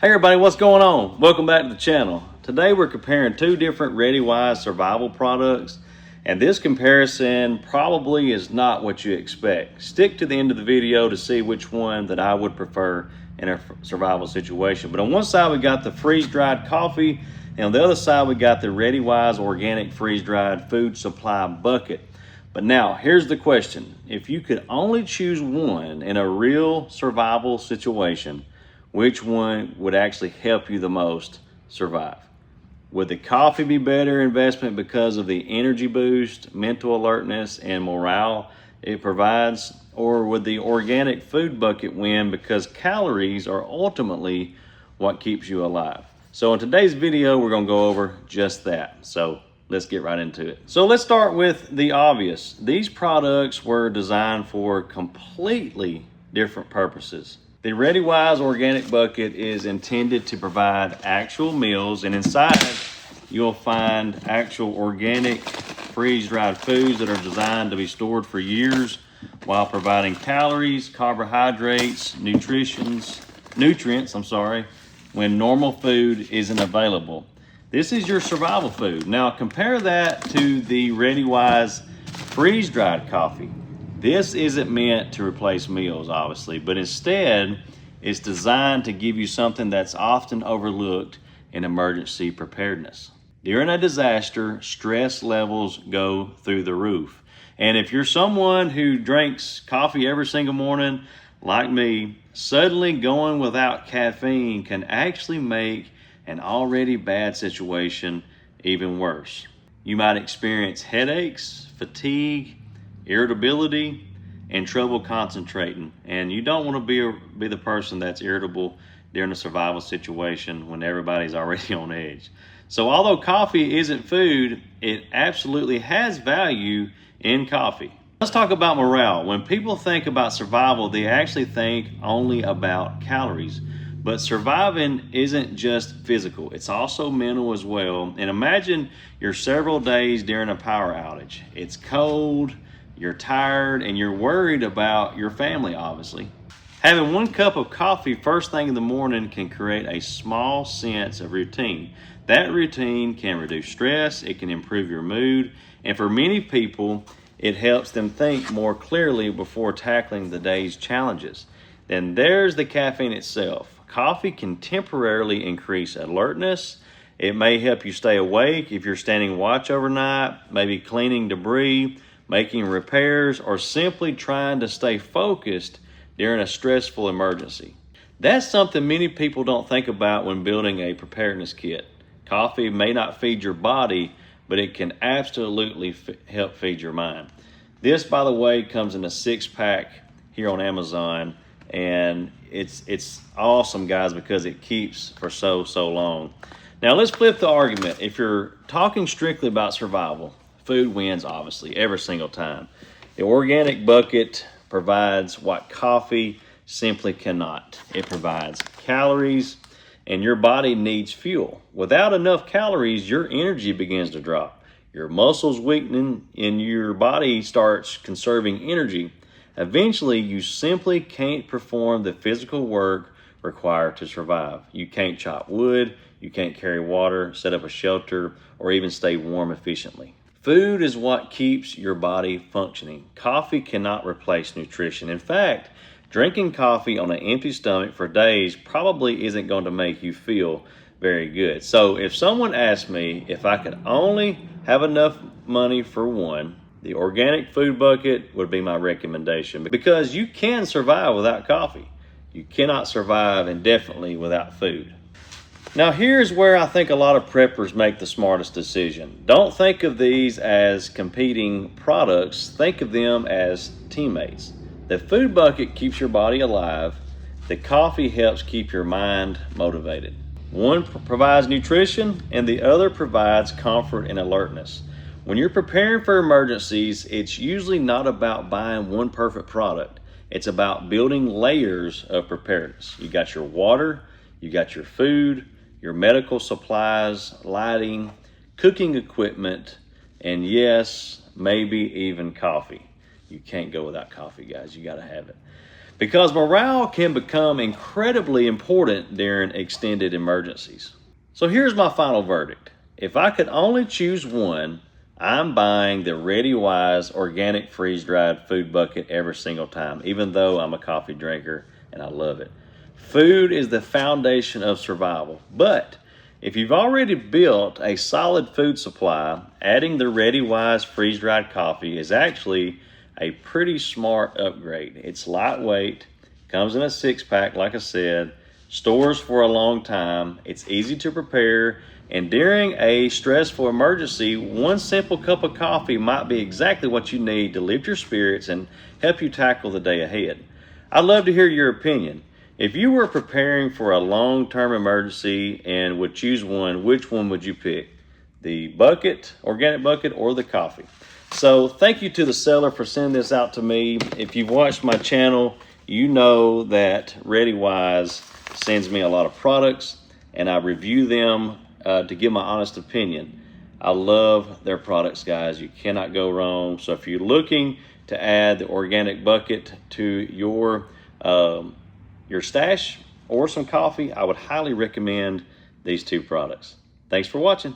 Hey everybody, what's going on? Welcome back to the channel. Today we're comparing two different ReadyWise survival products, and this comparison probably is not what you expect. Stick to the end of the video to see which one that I would prefer in a survival situation. But on one side we got the freeze-dried coffee, and on the other side we got the ReadyWise organic freeze-dried food supply bucket. But now here's the question. If you could only choose one in a real survival situation, which one would actually help you the most survive? Would the coffee be better investment because of the energy boost, mental alertness, and morale it provides? Or would the organic food bucket win because calories are ultimately what keeps you alive? So in today's video, we're gonna go over just that. So let's get right into it. So let's start with the obvious. These products were designed for completely different purposes. The ReadyWise Organic Bucket is intended to provide actual meals, and inside you'll find actual organic freeze-dried foods that are designed to be stored for years while providing calories, carbohydrates, nutrients, when normal food isn't available. This is your survival food. Now compare that to the ReadyWise Freeze-Dried Coffee. This isn't meant to replace meals, obviously, but instead it's designed to give you something that's often overlooked in emergency preparedness. During a disaster, stress levels go through the roof. And if you're someone who drinks coffee every single morning, like me, suddenly going without caffeine can actually make an already bad situation even worse. You might experience headaches, fatigue, irritability, and trouble concentrating. And you don't want to be the person that's irritable during a survival situation when everybody's already on edge. So although coffee isn't food, it absolutely has value in coffee. Let's talk about morale. When people think about survival, they actually think only about calories. But surviving isn't just physical, it's also mental as well. And imagine you're several days during a power outage. It's cold, you're tired, and you're worried about your family, obviously. Having one cup of coffee first thing in the morning can create a small sense of routine. That routine can reduce stress, it can improve your mood, and for many people, it helps them think more clearly before tackling the day's challenges. Then there's the caffeine itself. Coffee can temporarily increase alertness. It may help you stay awake if you're standing watch overnight, maybe cleaning debris, making repairs, or simply trying to stay focused during a stressful emergency. That's something many people don't think about when building a preparedness kit. Coffee may not feed your body, but it can absolutely help feed your mind. This, by the way, comes in a 6-pack here on Amazon, and it's awesome, guys, because it keeps for so long. Now let's flip the argument. If you're talking strictly about survival, food wins, obviously, every single time. The organic bucket provides what coffee simply cannot. It provides calories, and your body needs fuel. Without enough calories, your energy begins to drop. Your muscles weaken, and your body starts conserving energy. Eventually, you simply can't perform the physical work required to survive. You can't chop wood, you can't carry water, set up a shelter, or even stay warm efficiently. Food is what keeps your body functioning. Coffee cannot replace nutrition. In fact, drinking coffee on an empty stomach for days probably isn't going to make you feel very good. So if someone asked me if I could only have enough money for one, the organic food bucket would be my recommendation, because you can survive without coffee. You cannot survive indefinitely without food. Now here's where I think a lot of preppers make the smartest decision. Don't think of these as competing products, think of them as teammates. The food bucket keeps your body alive, the coffee helps keep your mind motivated. One provides nutrition and the other provides comfort and alertness. When you're preparing for emergencies, it's usually not about buying one perfect product. It's about building layers of preparedness. You got your water, you got your food, your medical supplies, lighting, cooking equipment, and yes, maybe even coffee. You can't go without coffee, guys. You got to have it. because morale can become incredibly important during extended emergencies. So here's my final verdict. If I could only choose one, I'm buying the ReadyWise Organic Freeze-Dried Food Bucket every single time, even though I'm a coffee drinker and I love it. Food is the foundation of survival, but if you've already built a solid food supply, adding the ReadyWise Freeze-Dried Coffee is actually a pretty smart upgrade. It's lightweight, comes in a 6-pack like I said, stores for a long time, it's easy to prepare, and during a stressful emergency, one simple cup of coffee might be exactly what you need to lift your spirits and help you tackle the day ahead. I'd love to hear your opinion. If you were preparing for a long-term emergency and would choose one, which one would you pick? The bucket, organic bucket, or the coffee? So thank you to the seller for sending this out to me. If you've watched my channel, you know that ReadyWise sends me a lot of products and I review them to give my honest opinion. I love their products, guys. You cannot go wrong. So if you're looking to add the organic bucket to your stash or some coffee, I would highly recommend these two products. Thanks for watching.